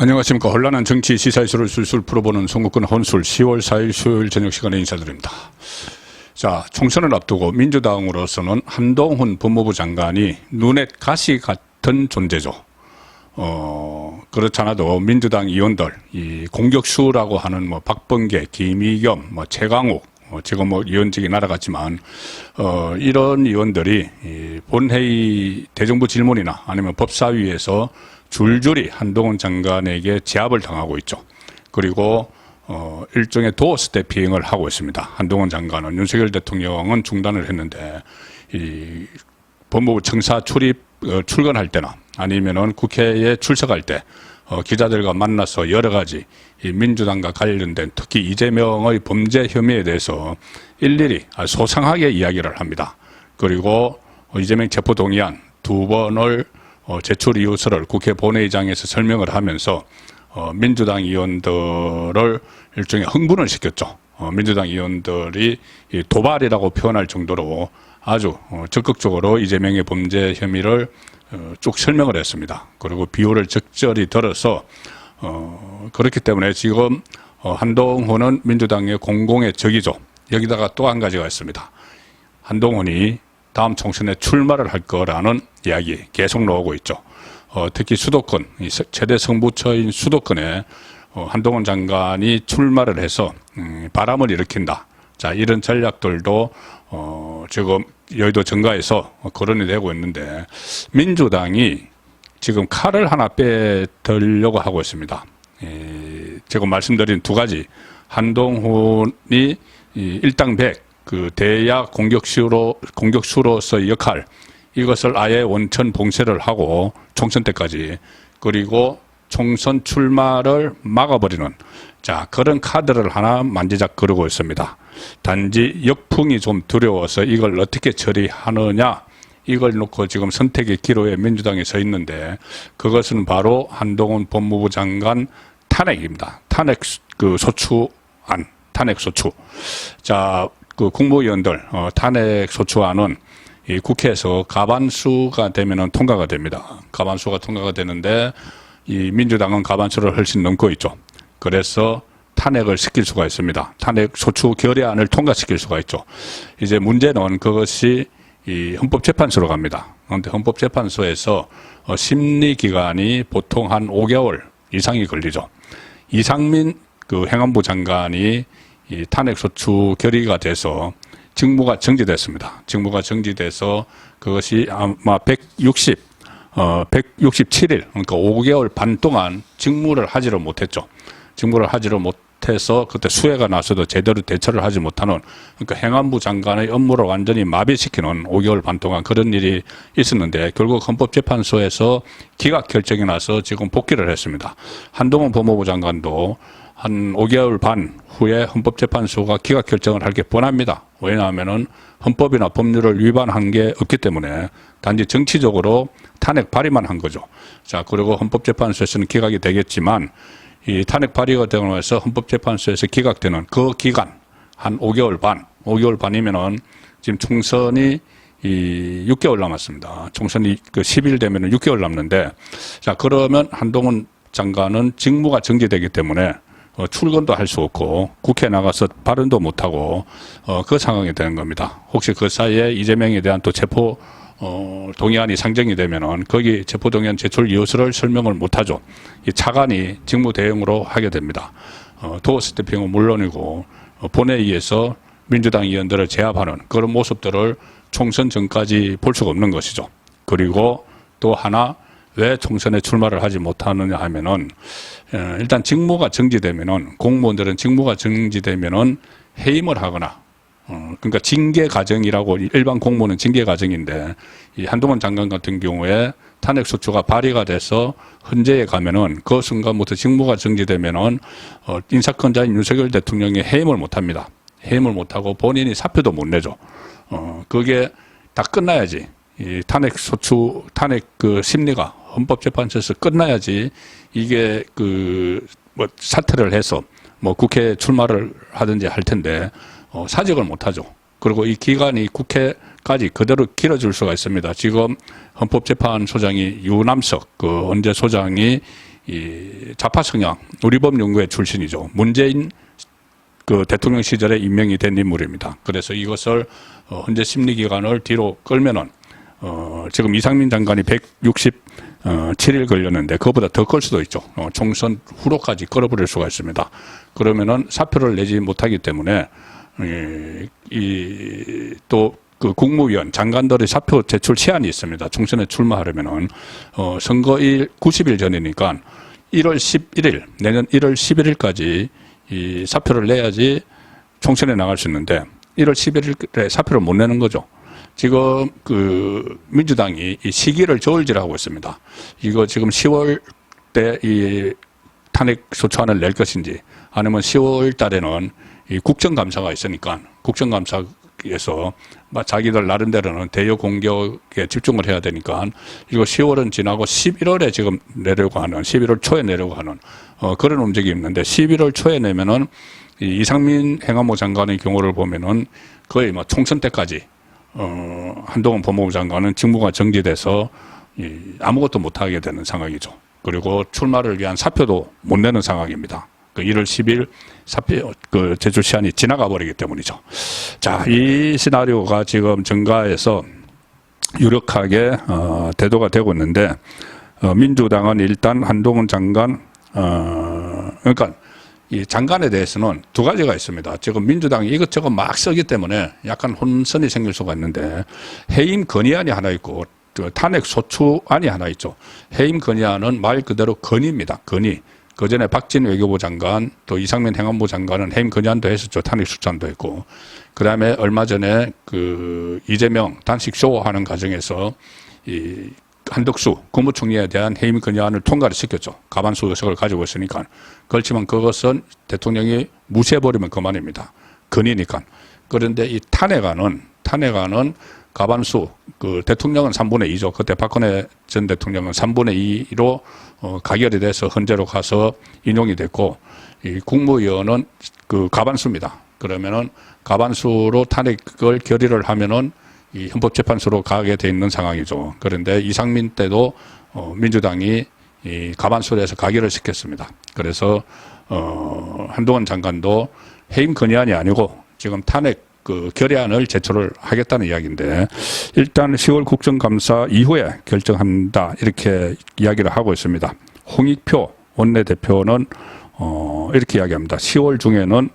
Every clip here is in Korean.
안녕하십니까. 혼란한 정치 시사 이슈를 술술 풀어보는 송국근 혼술 10월 4일 수요일 저녁 시간에 인사드립니다. 자, 총선을 앞두고 민주당으로서는 한동훈 법무부 장관이 눈에 가시 같은 존재죠. 그렇잖아도 민주당 의원들, 이 공격수라고 하는 박범계, 김의겸, 최강욱, 지금 의원직이 날아갔지만, 이런 의원들이 이 본회의 대정부 질문이나 아니면 법사위에서 줄줄이 한동훈 장관에게 제압을 당하고 있죠. 그리고 일종의 도어 스태핑을 하고 있습니다. 한동훈 장관은 윤석열 대통령은 중단을 했는데 이 법무부 청사 출근할 때나 아니면은 국회에 출석할 때 기자들과 만나서 여러 가지 이 민주당과 관련된 특히 이재명의 범죄 혐의에 대해서 일일이 소상하게 이야기를 합니다. 그리고 이재명 체포동의안 2번을 제출 이유서를 국회 본회의장에서 설명을 하면서 민주당 의원들을 일종의 흥분을 시켰죠. 민주당 의원들이 도발이라고 표현할 정도로 아주 적극적으로 이재명의 범죄 혐의를 쭉 설명을 했습니다. 그리고 비유를 적절히 들어서 그렇기 때문에 지금 한동훈은 민주당의 공공의 적이죠. 여기다가 또 한 가지가 있습니다. 한동훈이 다음 총선에 출마를 할 거라는 이야기 계속 나오고 있죠. 특히 수도권, 최대 승부처인 수도권에 한동훈 장관이 출마를 해서 바람을 일으킨다. 자, 이런 전략들도 지금 여의도 정가에서 거론이 되고 있는데 민주당이 지금 칼을 하나 빼들려고 하고 있습니다. 지금 말씀드린 두 가지, 한동훈이 일당백, 그 대야 공격수로서의 역할, 이것을 아예 원천 봉쇄를 하고 총선 때까지, 그리고 총선 출마를 막아버리는, 자, 그런 카드를 하나 만지작거리고 있습니다. 단지 역풍이 좀 두려워서 이걸 어떻게 처리하느냐, 이걸 놓고 지금 선택의 기로에 민주당이 서 있는데, 그것은 바로 한동훈 법무부 장관 탄핵입니다. 탄핵 소추안, 탄핵 소추. 자, 그 국무위원들 탄핵 소추안은 이 국회에서 과반수가 되면은 통과가 됩니다. 과반수가 통과가 되는데 이 민주당은 과반수를 훨씬 넘고 있죠. 그래서 탄핵을 시킬 수가 있습니다. 탄핵 소추 결의안을 통과시킬 수가 있죠. 이제 문제는 그것이 이 헌법재판소로 갑니다. 그런데 헌법재판소에서 심리 기간이 보통 한 5개월 이상이 걸리죠. 이상민 그 행안부 장관이 이 탄핵 소추 결의가 돼서 직무가 정지됐습니다. 직무가 정지돼서 그것이 아마 167일, 그러니까 5개월 반 동안 직무를 하지를 못했죠. 직무를 하지를 못해서 그때 수해가 나서도 제대로 대처를 하지 못하는, 그러니까 행안부 장관의 업무를 완전히 마비시키는 5개월 반 동안 그런 일이 있었는데 결국 헌법재판소에서 기각 결정이 나서 지금 복귀를 했습니다. 한동훈 법무부 장관도 한 5개월 반 후에 헌법재판소가 기각 결정을 할 게 뻔합니다. 왜냐하면은 헌법이나 법률을 위반한 게 없기 때문에 단지 정치적으로 탄핵 발의만 한 거죠. 자, 그리고 헌법재판소에서는 기각이 되겠지만 이 탄핵 발의가 되고 나서 헌법재판소에서 기각되는 그 기간 한 5개월 반이면은 지금 총선이 이 6개월 남았습니다. 총선이 그 10일 되면은 6개월 남는데, 자, 그러면 한동훈 장관은 직무가 정지되기 때문에 출근도 할 수 없고 국회에 나가서 발언도 못하고 그 상황이 되는 겁니다. 혹시 그 사이에 이재명에 대한 또 체포 동의안이 상정이 되면은 거기 체포 동의안 제출 이유서를 설명을 못하죠. 이 차관이 직무 대응으로 하게 됩니다. 도어 스태핑은 물론이고 본회의에서 민주당 의원들을 제압하는 그런 모습들을 총선 전까지 볼 수가 없는 것이죠. 그리고 또 하나, 왜 총선에 출마를 하지 못하느냐 하면은 일단 직무가 정지되면은, 공무원들은 직무가 정지되면은 해임을 하거나 그러니까 징계 과정이라고, 일반 공무원은 징계 과정인데 이 한동훈 장관 같은 경우에 탄핵 소추가 발의가 돼서 헌재에 가면은 그 순간부터 직무가 정지되면은 인사권자인 윤석열 대통령이 해임을 못 합니다. 해임을 못 하고 본인이 사표도 못 내죠. 그게 다 끝나야지. 이 탄핵 소추, 탄핵 그 심리가 헌법재판소에서 끝나야지 이게 사퇴를 해서 국회에 출마를 하든지 할 텐데 사직을 못 하죠. 그리고 이 기간이 국회까지 그대로 길어질 수가 있습니다. 지금 헌법재판소장이 유남석 언제 소장이 이 좌파 성향 우리법연구회 출신이죠. 문재인 그 대통령 시절에 임명이 된 인물입니다. 그래서 이것을 헌재 심리기간을 뒤로 끌면은 지금 이상민 장관이 167일 걸렸는데 그거보다 더 끌 수도 있죠. 총선 후로까지 끌어버릴 수가 있습니다. 그러면은 사표를 내지 못하기 때문에 또 그 국무위원 장관들의 사표 제출 시한이 있습니다. 총선에 출마하려면은 선거일 90일 전이니까 1월 11일 내년 1월 11일까지 이 사표를 내야지 총선에 나갈 수 있는데 1월 11일에 사표를 못 내는 거죠. 지금 그 민주당이 이 시기를 저울질하고 있습니다. 이거 지금 10월 때 이 탄핵 소추안을 낼 것인지 아니면 10월 달에는 이 국정감사가 있으니까 국정감사에서 자기들 나름대로는 대여 공격에 집중을 해야 되니까 이거 10월은 지나고 11월에 지금 내려고 하는 11월 초에 내려고 하는 그런 움직임이 있는데 11월 초에 내면은 이 이상민 행안부 장관의 경우를 보면은 거의 뭐 총선 때까지 한동훈 법무부 장관은 직무가 정지돼서 아무것도 못하게 되는 상황이죠. 그리고 출마를 위한 사표도 못 내는 상황입니다. 그 1월 10일 사표 그 제출 시한이 지나가 버리기 때문이죠. 자, 이 시나리오가 지금 정가에서 유력하게 대도가 되고 있는데 민주당은 일단 한동훈 장관 그러니까 이 장관에 대해서는 두 가지가 있습니다. 지금 민주당이 이것저것 막 쓰기 때문에 약간 혼선이 생길 수가 있는데 해임 건의안이 하나 있고 탄핵 소추안이 하나 있죠. 해임 건의안은 말 그대로 건의입니다. 건의. 그 전에 박진 외교부 장관 또 이상민 행안부 장관은 해임 건의안도 했었죠. 탄핵 소추안도 했고. 그 다음에 얼마 전에 그 이재명 단식 쇼하는 과정에서 이 한덕수 국무총리에 대한 해임 건의안을 통과를 시켰죠. 과반수 의석을 가지고 있으니까. 그렇지만 그것은 대통령이 무시해버리면 그만입니다. 건의니까. 그런데 이 탄핵안은 과반수, 그 대통령은 3분의 2죠. 그때 박근혜 전 대통령은 3분의 2로 가결이 돼서 헌재로 가서 인용이 됐고, 이 국무위원은 그 과반수입니다. 그러면은 과반수로 탄핵을 결의를 하면은 이 헌법재판소로 가게 돼 있는 상황이죠. 그런데 이상민 때도 민주당이 이 과반수로 해서 가결을 시켰습니다. 그래서 한동훈 장관도 해임 건의안이 아니고 지금 탄핵 그 결의안을 제출을 하겠다는 이야기인데 일단 10월 국정감사 이후에 결정한다 이렇게 이야기를 하고 있습니다. 홍익표 원내대표는 이렇게 이야기합니다. 10월 중에는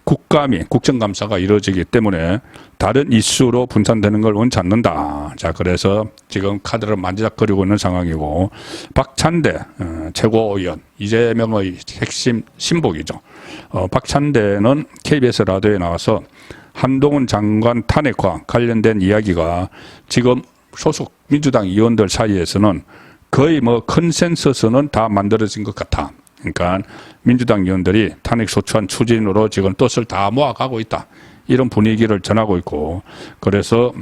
국감이 국정감사가 이루어지기 때문에 다른 이슈로 분산되는 걸 원치 않는다. 자, 그래서 지금 카드를 만지작거리고 있는 상황이고 박찬대 최고위원 이재명의 핵심 신복이죠. 박찬대는 KBS 라디오에 나와서 한동훈 장관 탄핵과 관련된 이야기가 지금 소속 민주당 의원들 사이에서는 거의 뭐 컨센서스는 다 만들어진 것 같아. 그러니까 민주당 의원들이 탄핵 소추안 추진으로 지금 뜻을 다 모아가고 있다. 이런 분위기를 전하고 있고 그래서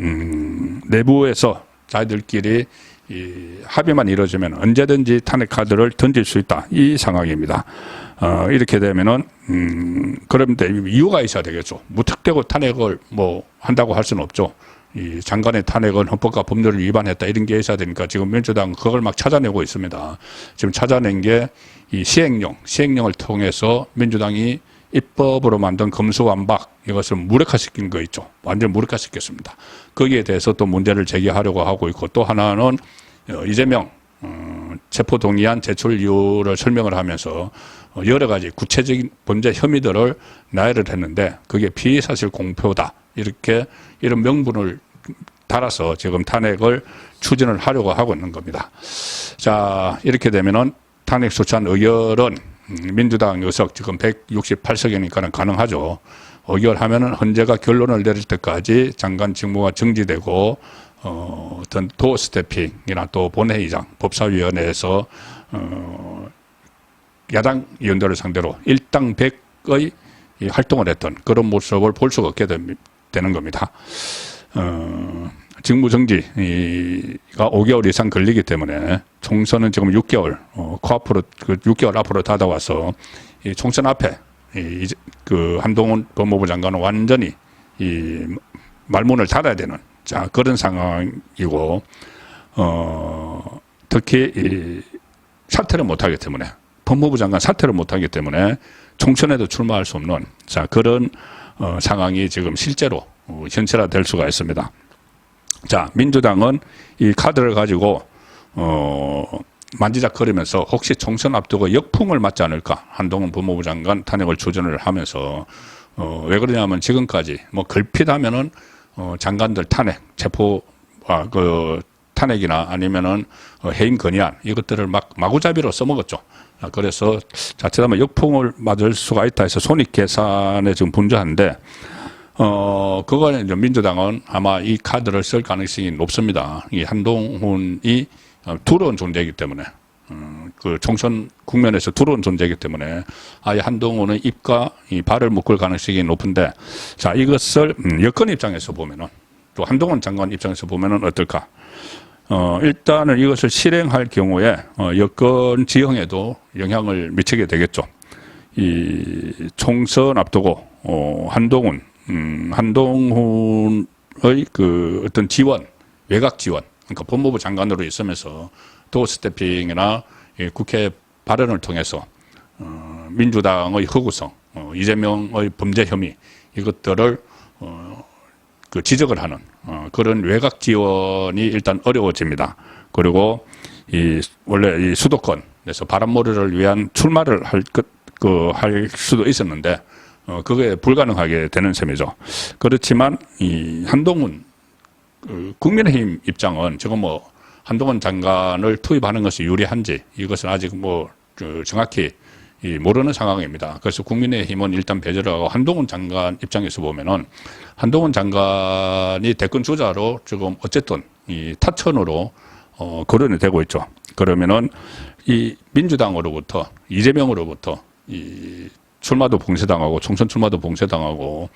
내부에서 자기들끼리 이 합의만 이루어지면 언제든지 탄핵 카드를 던질 수 있다. 이 상황입니다. 이렇게 되면은 그런데 이유가 있어야 되겠죠. 무턱대고 탄핵을 뭐 한다고 할 수는 없죠. 이 장관의 탄핵은 헌법과 법률을 위반했다 이런 게 있어야 되니까 지금 민주당은 그걸 막 찾아내고 있습니다. 지금 찾아낸 게 이 시행령을 통해서 민주당이 입법으로 만든 검수완박 이것을 무력화시킨 거 있죠. 완전 무력화시켰습니다. 거기에 대해서 또 문제를 제기하려고 하고 있고 또 하나는 이재명 체포동의안 제출 이유를 설명을 하면서 여러 가지 구체적인 범죄 혐의들을 나열을 했는데 그게 피의사실 공표다. 이렇게 이런 명분을 달아서 지금 탄핵을 추진을 하려고 하고 있는 겁니다. 자, 이렇게 되면은 탄핵 소추안 의결은 민주당 의석 지금 168석이니까는 가능하죠. 의결하면은 헌재가 결론을 내릴 때까지 장관 직무가 정지되고 어떤 도어 스태핑이나 또 본회의장 법사위원회에서 야당 의원들을 상대로 일당 100의 활동을 했던 그런 모습을 볼 수가 없게 되는 겁니다. 직무정지가 5개월 이상 걸리기 때문에 총선은 지금 6개월, 코앞으로, 6개월 앞으로 다가와서 이 총선 앞에 그 한동훈 법무부 장관은 완전히 이 말문을 닫아야 되는 자, 그런 상황이고, 특히 이 사퇴를 못하기 때문에, 법무부 장관 사퇴를 못하기 때문에 총선에도 출마할 수 없는 자 그런 상황이 지금 실제로 현실화될 수가 있습니다. 자, 민주당은 이 카드를 가지고 만지작거리면서 혹시 총선 앞두고 역풍을 맞지 않을까, 한동훈 법무부 장관 탄핵을 추진을 하면서 왜 그러냐면 지금까지 뭐 걸핏하면은 장관들 탄핵, 탄핵이나 아니면은 해임 건의안 이것들을 막 마구잡이로 써먹었죠. 그래서 자칫하면 역풍을 맞을 수가 있다 해서 손익 계산에 지금 분주한데 그거는 이제 민주당은 아마 이 카드를 쓸 가능성이 높습니다. 이 한동훈이 두려운 존재이기 때문에 그 총선 국면에서 두려운 존재이기 때문에 아예 한동훈의 입과 이 발을 묶을 가능성이 높은데, 자 이것을 여권 입장에서 보면은, 또 한동훈 장관 입장에서 보면은 어떨까? 일단은 이것을 실행할 경우에 여권 지형에도 영향을 미치게 되겠죠. 이 총선 앞두고 한동훈의 그 어떤 지원, 외곽 지원, 그러니까 법무부 장관으로 있으면서 도어 스태핑이나 국회 발언을 통해서 민주당의 허구성, 이재명의 범죄 혐의 이것들을 그 지적을 하는 그런 외곽 지원이 일단 어려워집니다. 그리고 원래 이 수도권에서 바람몰이를 위한 출마를 할 수도 있었는데 그게 불가능하게 되는 셈이죠. 그렇지만 이 한동훈 국민의힘 입장은 지금 뭐 한동훈 장관을 투입하는 것이 유리한지 이것은 아직 뭐 정확히 모르는 상황입니다. 그래서 국민의힘은 일단 배제를 하고, 한동훈 장관 입장에서 보면은 한동훈 장관이 대권 주자로 지금 어쨌든 이 타천으로 거론이 되고 있죠. 그러면은 이 민주당으로부터, 이재명으로부터 이 출마도 봉쇄당하고 총선 출마도 봉쇄당하고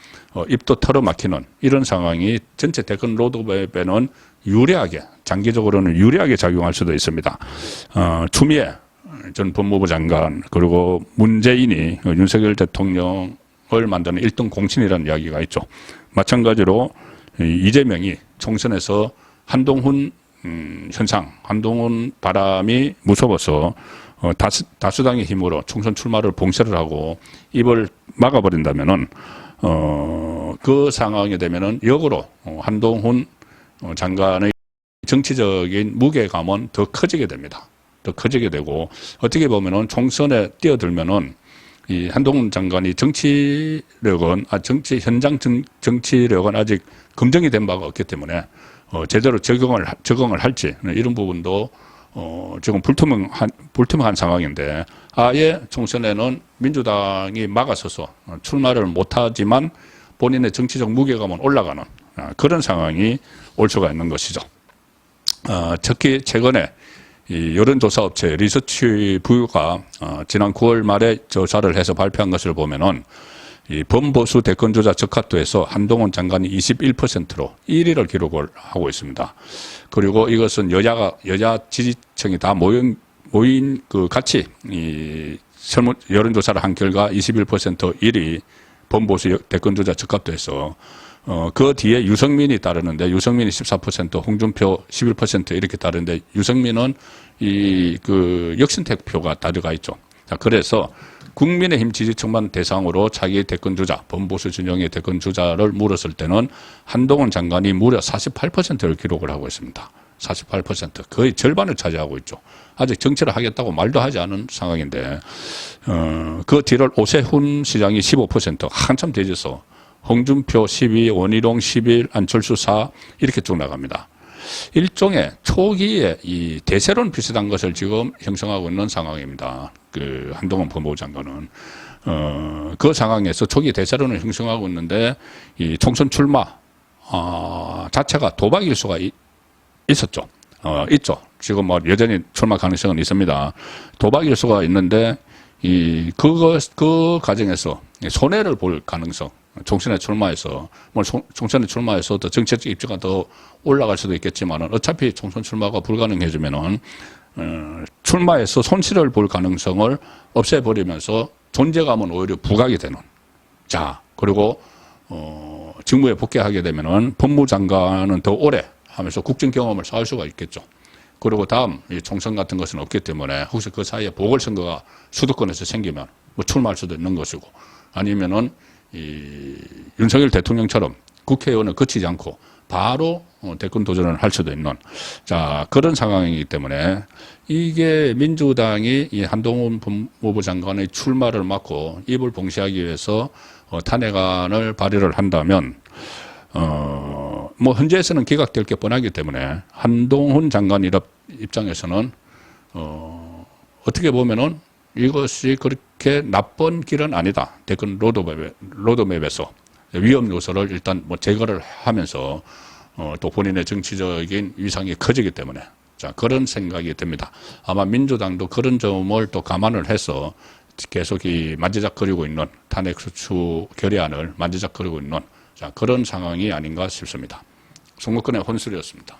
입도 털어막히는 이런 상황이 전체 대권 로드맵에는 유리하게, 장기적으로는 유리하게 작용할 수도 있습니다. 추미애 전 법무부 장관 그리고 문재인이 윤석열 대통령을 만드는 1등 공신이라는 이야기가 있죠. 마찬가지로 이재명이 총선에서 한동훈 현상, 한동훈 바람이 무서워서 다수당의 힘으로 총선 출마를 봉쇄를 하고 입을 막아버린다면은 그 상황이 되면은 역으로 한동훈 장관의 정치적인 무게감은 더 커지게 됩니다. 더 커지게 되고, 어떻게 보면은 총선에 뛰어들면은 이 한동훈 장관이 정치력은 현장 정치력은 아직 검증이 된 바가 없기 때문에 제대로 적응을 할지 이런 부분도 지금 불투명한 상황인데, 아예 총선에는 민주당이 막아서서 출마를 못하지만 본인의 정치적 무게감은 올라가는 그런 상황이 올 수가 있는 것이죠. 특히 최근에 이 여론조사업체 리서치부가 지난 9월 말에 조사를 해서 발표한 것을 보면은 이 범보수 대권주자 적합도에서 한동훈 장관이 21%로 1위를 기록을 하고 있습니다. 그리고 이것은 여야 지지층이 다 모인 그 같이 이 여론조사를 한 결과 21% 1위 범보수 대권주자 적합도에서 그 뒤에 유승민이 따르는데, 유승민이 14%, 홍준표 11% 이렇게 따르는데, 유승민은 그 역선택표가 다 들어가 있죠. 자, 그래서 국민의힘 지지층만 대상으로 자기 대권주자, 범보수 진영의 대권주자를 물었을 때는 한동훈 장관이 무려 48%를 기록을 하고 있습니다. 48%. 거의 절반을 차지하고 있죠. 아직 정치를 하겠다고 말도 하지 않은 상황인데, 그 뒤를 오세훈 시장이 15%, 한참 뒤져서 홍준표 12, 원희룡 11, 안철수 4 이렇게 쭉 나갑니다. 일종의 초기에 이 대세론 비슷한 것을 지금 형성하고 있는 상황입니다. 그 한동훈 법무부 장관은 그 상황에서 초기 대세론을 형성하고 있는데, 이 총선 출마 자체가 도박일 수가 있었죠. 있죠. 지금 뭐 여전히 출마 가능성은 있습니다. 도박일 수가 있는데 그 과정에서 손해를 볼 가능성. 총선에 출마해서, 총선에 출마해서 더 정치적 입지가 더 올라갈 수도 있겠지만은, 어차피 총선 출마가 불가능해지면은, 출마해서 손실을 볼 가능성을 없애버리면서 존재감은 오히려 부각이 되는. 자, 그리고, 직무에 복귀하게 되면은 법무장관은 더 오래 하면서 국정 경험을 쌓을 수가 있겠죠. 그리고 다음 이 총선 같은 것은 없기 때문에 혹시 그 사이에 보궐선거가 수도권에서 생기면 뭐 출마할 수도 있는 것이고 아니면은 이 윤석열 대통령처럼 국회의원을 거치지 않고 바로 대권 도전을 할 수도 있는 자 그런 상황이기 때문에 이게 민주당이 이 한동훈 법무부 장관의 출마를 막고 입을 봉쇄하기 위해서 탄핵안을 발의를 한다면 뭐 현재에서는 기각될 게 뻔하기 때문에 한동훈 장관 입장에서는 어떻게 보면은 이것이 그렇게 나쁜 길은 아니다. 대권 로드맵에서 위험 요소를 일단 뭐 제거를 하면서 또 본인의 정치적인 위상이 커지기 때문에 자 그런 생각이 듭니다. 아마 민주당도 그런 점을 또 감안을 해서 계속 이 만지작거리고 있는 탄핵소추 결의안을 만지작거리고 있는 자 그런 상황이 아닌가 싶습니다. 송목근의 혼술이었습니다.